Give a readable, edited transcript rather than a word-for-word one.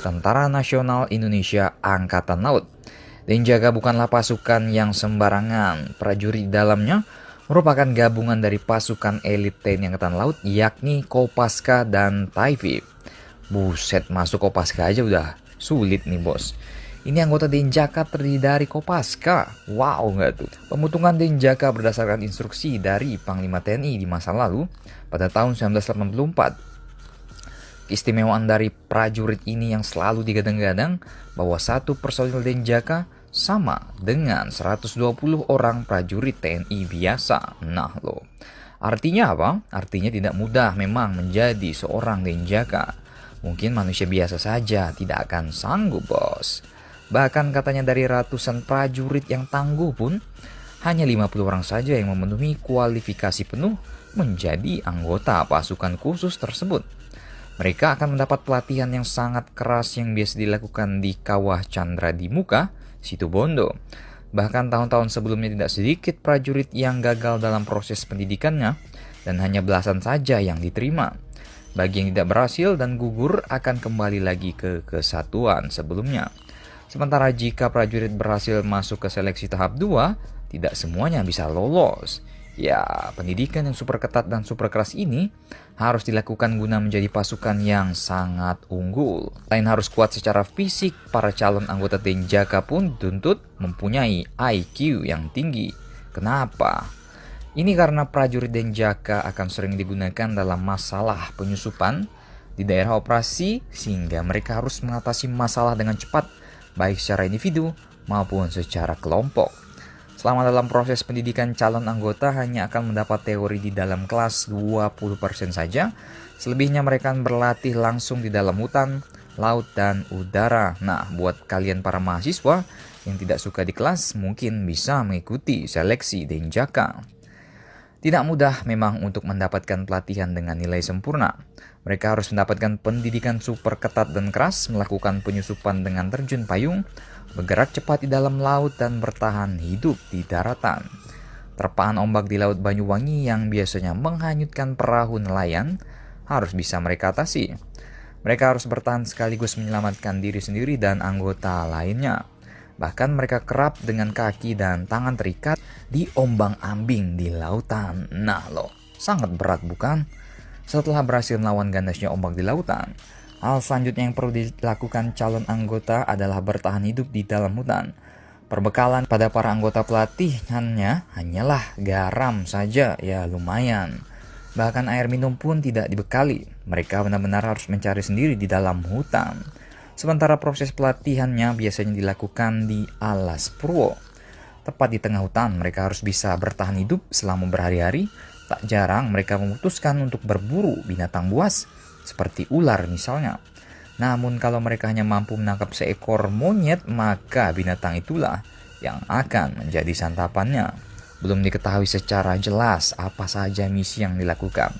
Tentara Nasional Indonesia Angkatan Laut. Denjaka bukanlah pasukan yang sembarangan. Prajurit di dalamnya merupakan gabungan dari pasukan elit TNI Angkatan Laut, yakni Kopaska dan Taifib. Buset, masuk Kopaska aja udah sulit nih bos. Ini anggota Denjaka terdiri dari Kopaska. Wow nggak tuh? Pemutungan Denjaka berdasarkan instruksi dari Panglima TNI di masa lalu pada tahun 1984. Keistimewaan dari prajurit ini yang selalu digadang-gadang bahwa satu personil Denjaka sama dengan 120 orang prajurit TNI biasa. Nah loh, artinya apa? Artinya tidak mudah memang menjadi seorang Denjaka. Mungkin manusia biasa saja tidak akan sanggup bos. Bahkan katanya dari ratusan prajurit yang tangguh pun, hanya 50 orang saja yang memenuhi kualifikasi penuh menjadi anggota pasukan khusus tersebut. Mereka akan mendapat pelatihan yang sangat keras yang biasa dilakukan di Kawah Chandra di Muka, Situbondo. Bahkan tahun-tahun sebelumnya tidak sedikit prajurit yang gagal dalam proses pendidikannya dan hanya belasan saja yang diterima. Bagi yang tidak berhasil dan gugur akan kembali lagi ke kesatuan sebelumnya. Sementara jika prajurit berhasil masuk ke seleksi tahap 2, tidak semuanya bisa lolos. Ya, pendidikan yang super ketat dan super keras ini harus dilakukan guna menjadi pasukan yang sangat unggul. Selain harus kuat secara fisik, para calon anggota Denjaka pun dituntut mempunyai IQ yang tinggi. Kenapa? Ini karena prajurit Denjaka akan sering digunakan dalam masalah penyusupan di daerah operasi, sehingga mereka harus mengatasi masalah dengan cepat, baik secara individu maupun secara kelompok. Selama dalam proses pendidikan, calon anggota hanya akan mendapat teori di dalam kelas 20% saja. Selebihnya mereka akan berlatih langsung di dalam hutan, laut, dan udara. Nah, buat kalian para mahasiswa yang tidak suka di kelas, mungkin bisa mengikuti seleksi Denjaka. Tidak mudah memang untuk mendapatkan pelatihan dengan nilai sempurna. Mereka harus mendapatkan pendidikan super ketat dan keras, melakukan penyusupan dengan terjun payung, bergerak cepat di dalam laut, dan bertahan hidup di daratan. Terpaan ombak di Laut Banyuwangi yang biasanya menghanyutkan perahu nelayan harus bisa mereka atasi. Mereka harus bertahan sekaligus menyelamatkan diri sendiri dan anggota lainnya. Bahkan mereka kerap dengan kaki dan tangan terikat di ombang-ambing di lautan. Nah loh, sangat berat bukan? Setelah berhasil melawan ganasnya ombak di lautan, hal selanjutnya yang perlu dilakukan calon anggota adalah bertahan hidup di dalam hutan. Perbekalan pada para anggota pelatihannya hanyalah garam saja, ya lumayan. Bahkan air minum pun tidak dibekali. Mereka benar-benar harus mencari sendiri di dalam hutan. Sementara proses pelatihannya biasanya dilakukan di alas purwo. Tepat di tengah hutan, mereka harus bisa bertahan hidup selama berhari-hari. Tak jarang mereka memutuskan untuk berburu binatang buas, seperti ular misalnya. Namun kalau mereka hanya mampu menangkap seekor monyet, maka binatang itulah yang akan menjadi santapannya. Belum diketahui secara jelas apa saja misi yang dilakukan.